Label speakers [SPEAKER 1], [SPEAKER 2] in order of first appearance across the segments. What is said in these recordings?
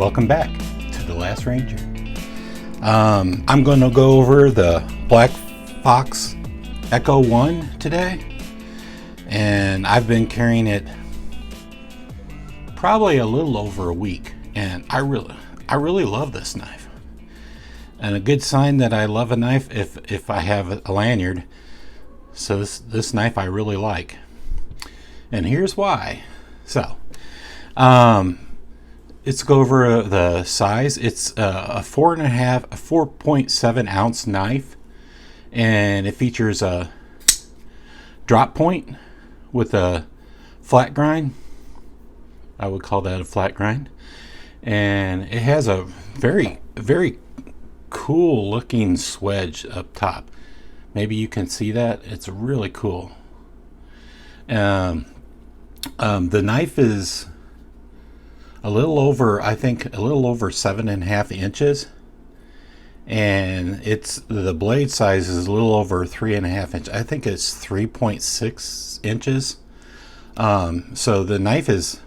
[SPEAKER 1] welcome back to The Last Ranger. I'm going to go over the BlackFox Echo 1 today, and I've been carrying it probably a little over a week, and I really love this knife. And a good sign that I love a knife if I have a lanyard. So this knife I really like, and here's why. So let's go over the size. It's a 4.7 ounce knife, and it features a drop point with a flat grind. I would call that a flat grind, and it has a very cool looking swedge up top. Maybe you can see that. It's really cool. The knife is a little over 7.5 inches, and the blade size is a little over 3.5 inches. I think it's 3.6 inches. So the knife is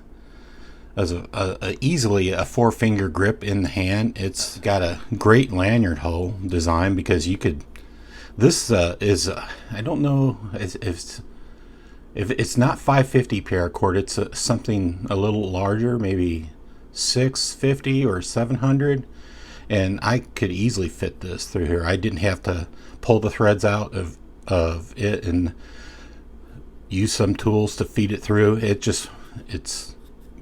[SPEAKER 1] easily a 4-finger grip in the hand. It's got a great lanyard hole design because you could. This is I don't know if it's not 550 paracord. It's something a little larger, maybe 650 or 700, and I could easily fit this through here. I didn't have to pull the threads out of it and use some tools to feed it through. It's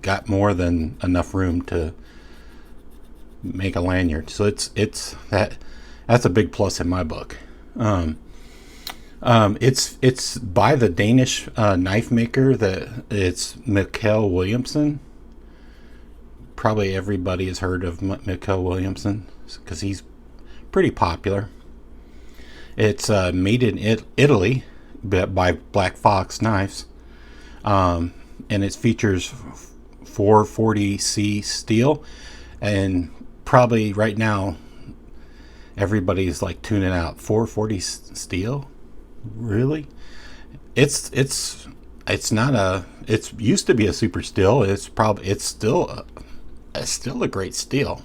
[SPEAKER 1] got more than enough room to make a lanyard. So that's a big plus in my book. It's by the Danish knife maker. It's Mikkel Willumsen. Probably everybody has heard of Mikkel Willumsen because he's pretty popular. It's made in Italy by BlackFox Knives, and it features 440C steel, and probably right now everybody's like tuning out. 440 steel, really? It's not a. It's used to be a super steel. It's still a great steel,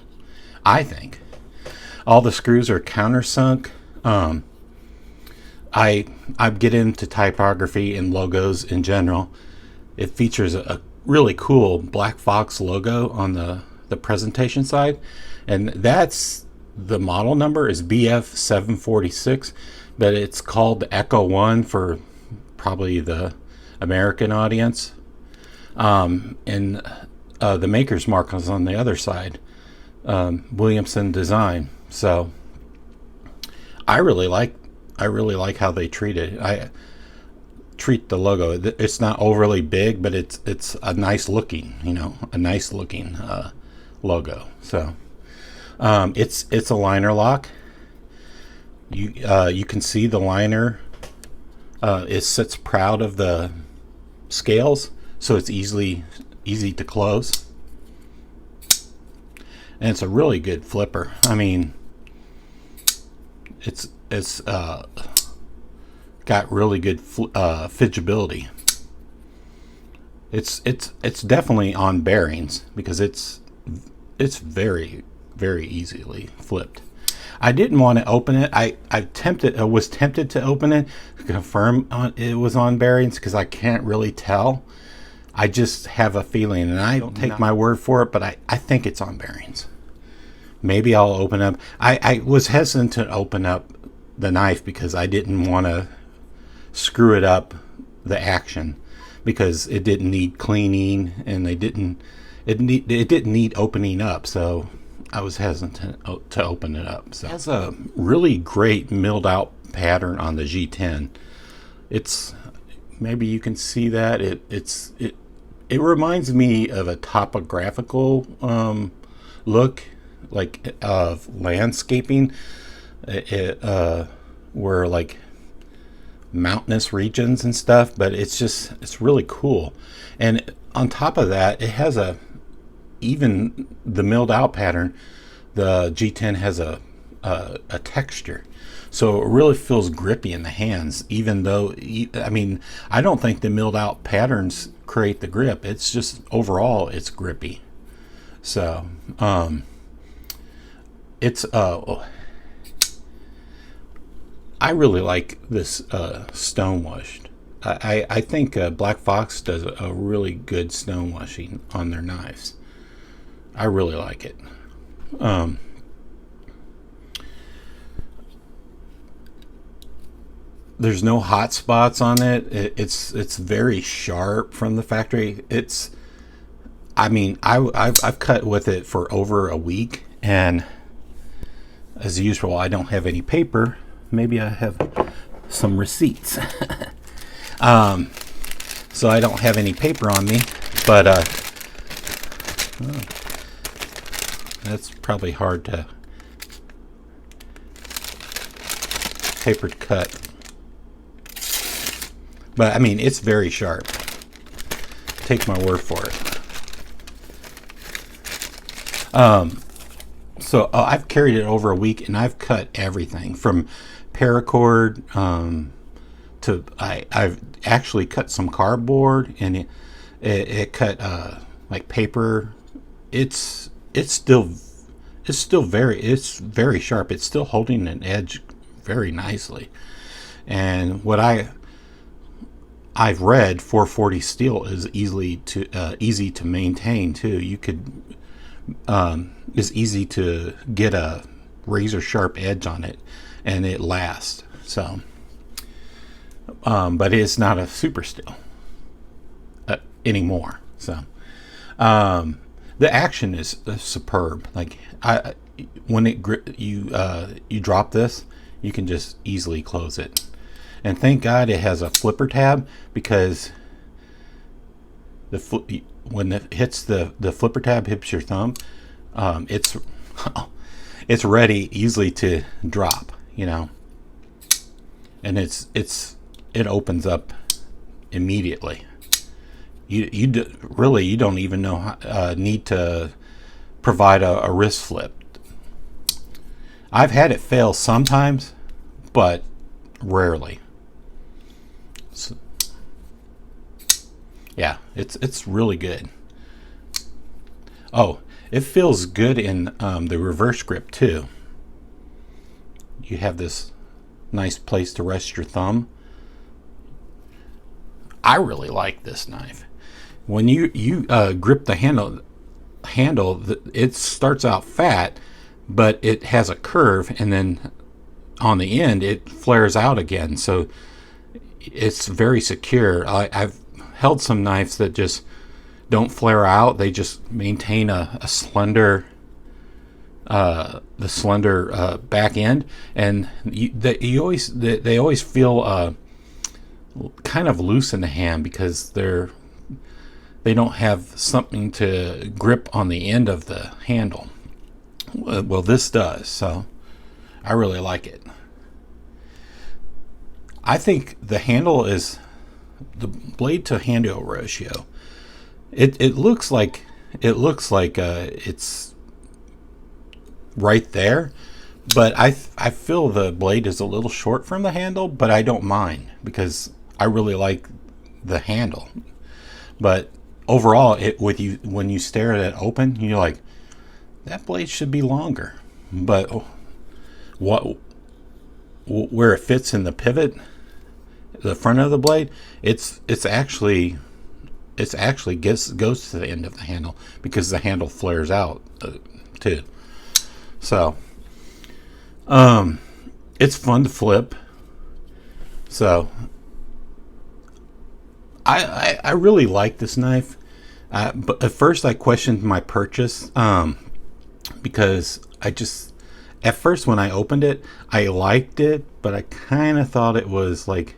[SPEAKER 1] I think. All the screws are countersunk. I get into typography and logos in general. It features a really cool BlackFox logo on the presentation side, and that's the model number is BF-746, but it's called the Echo 1 for probably the American audience. And the maker's mark is on the other side, Williamson Design. So I really like how they treat it. I treat the logo. It's not overly big, but it's a nice looking, logo. So it's a liner lock. You can see the liner. It sits proud of the scales, so it's easy to close, and it's a really good flipper. I mean, it's got really good fidgeability. It's definitely on bearings because it's very easily flipped. I didn't want to open it. I was tempted to open it to confirm it was on bearings because I can't really tell. I just have a feeling, and I don't take my word for it, but I think it's on bearings. Maybe I'll open up. I was hesitant to open up the knife because I didn't want to screw it up, the action, because it didn't need cleaning, and it didn't need opening up, so I was hesitant to open it up. So it has a really great milled out pattern on the G10. It's, maybe you can see that it reminds me of a topographical look, like of landscaping, where like mountainous regions and stuff, but it's really cool. And on top of that, it has even the milled out pattern, the G10 has a texture, so it really feels grippy in the hands, even though I don't think the milled out patterns create the grip. It's just overall it's grippy. So it's I really like this stone washed. I think BlackFox does a really good stone washing on their knives. I really like it. There's no hot spots on it. It's very sharp from the factory. I mean, I've cut with it for over a week, and as usual, I don't have any paper. Maybe I have some receipts. So I don't have any paper on me, but that's probably hard to paper to cut. But I mean, it's very sharp. Take my word for it. So I've carried it over a week, and I've cut everything from paracord to I've actually cut some cardboard, and it cut like paper. It's still very sharp. It's still holding an edge very nicely. And what I've read, 440 steel is easy to maintain too. You could it's easy to get a razor sharp edge on it, and it lasts. So, but it's not a super steel anymore. So, the action is superb. Like when you drop this, you can just easily close it. And thank God it has a flipper tab, because when it hits the flipper tab, hits your thumb, it's ready easily to drop, you know. And it opens up immediately. You don't even need to provide a wrist flip. I've had it fail sometimes, but rarely. So, yeah, it's really good. Oh, it feels good in the reverse grip too. You have this nice place to rest your thumb. I really like this knife. When you grip the handle, it starts out fat, but it has a curve, and then on the end it flares out again. So it's very secure. I've held some knives that just don't flare out. They just maintain a slender, back end, and they always feel kind of loose in the hand, because they don't have something to grip on the end of the handle. Well, this does, so I really like it. I think the handle is the blade to handle ratio. It looks like it's right there, but I feel the blade is a little short from the handle, but I don't mind, because I really like the handle. But overall, when you stare at it open, you're like, that blade should be longer. But where it fits in the pivot, the front of the blade, it's actually goes to the end of the handle, because the handle flares out too. So it's fun to flip. So I really like this knife, but at first I questioned my purchase, because at first when I opened it, I liked it, but I kind of thought it was like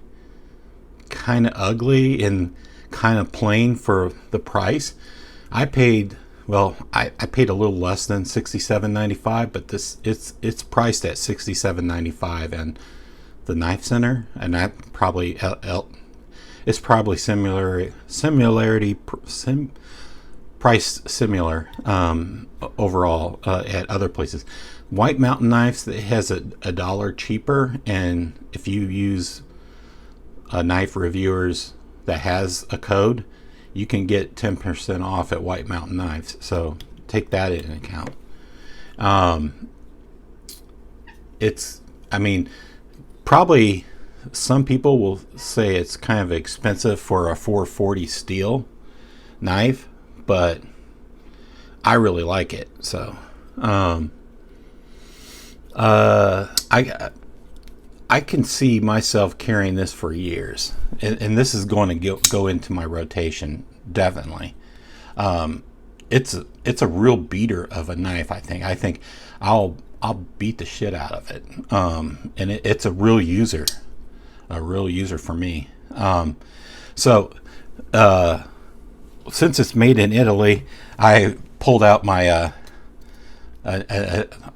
[SPEAKER 1] kind of ugly and kind of plain for the price. I paid a little less than $67.95, but it's priced at $67.95, and the Knife Center, and that probably it's probably priced similar overall at other places. White Mountain Knives, it has a dollar cheaper, and if you use a Knife Reviewers that has a code, you can get 10% off at White Mountain Knives. So take that into account. I mean, probably some people will say it's kind of expensive for a 440 steel knife, but I really like it. So I can see myself carrying this for years, and this is going to go into my rotation definitely. It's a real beater of a knife. I think I'll beat the shit out of it. And it's a real user for me. So since it's made in Italy, I pulled out my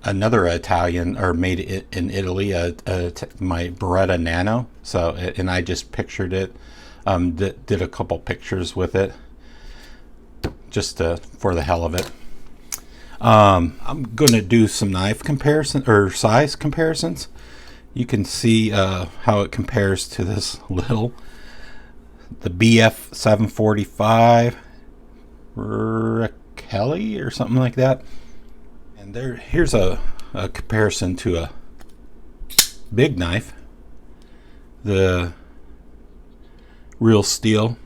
[SPEAKER 1] another Italian, or made it in Italy, my Beretta Nano. So, and I just pictured it, did a couple pictures with it, just for the hell of it. I'm going to do some knife comparison or size comparisons. You can see how it compares to this the BF-745 Kelly or something like that. And here's a comparison to a big knife, the real steel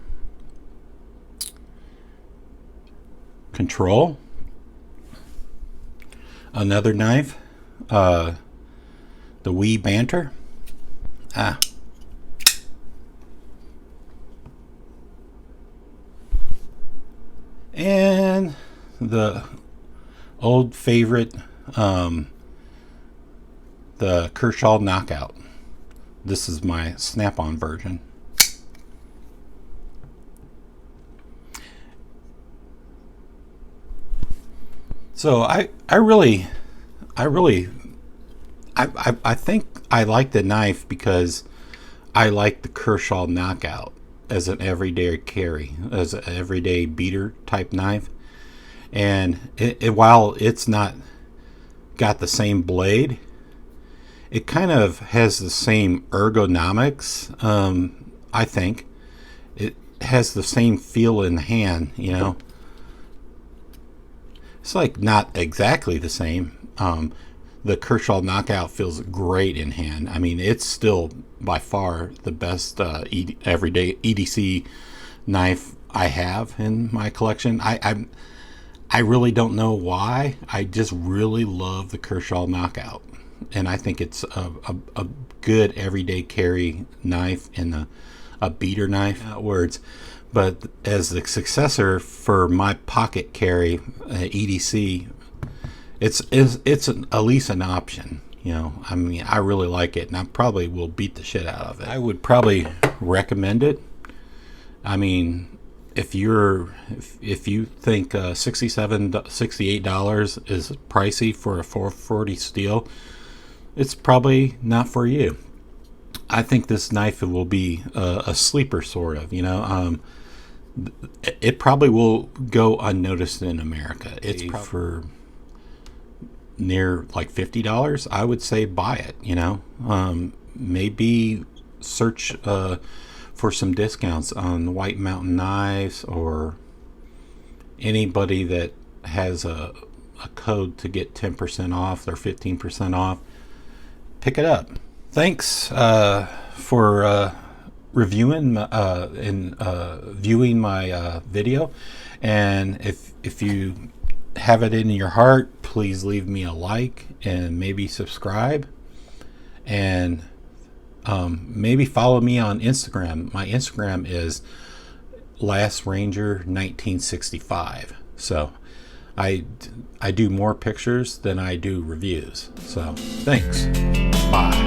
[SPEAKER 1] Control. Another knife, the Wee Banter. And the old favorite, the Kershaw Knockout. This is my snap-on version. So I think I like the knife because I like the Kershaw Knockout as an everyday carry, as an everyday beater type knife. And while it's not got the same blade, it kind of has the same ergonomics. I think it has the same feel in the hand, you know. It's like not exactly the same. The Kershaw Knockout feels great in hand. I mean, it's still by far the best everyday EDC knife I have in my collection. I really don't know why. I just really love the Kershaw Knockout, and I think it's a good everyday carry knife and a beater knife. Words. But as the successor for my pocket carry EDC, it's at least an option. You know, I mean, I really like it, and I probably will beat the shit out of it. I would probably recommend it. I mean, if you think $68 is pricey for a 440 steel, it's probably not for you. I think this knife will be a sleeper, sort of. You know. It probably will go unnoticed in America. It's for near like $50. I would say buy it, you know. Maybe search for some discounts on White Mountain Knives, or anybody that has a code to get 10% off or 15% off. Pick it up. Thanks for reviewing and viewing my video, and if you have it in your heart, please leave me a like and maybe subscribe, and maybe follow me on Instagram. My Instagram is LastRanger1965. So I do more pictures than I do reviews. So thanks. Bye.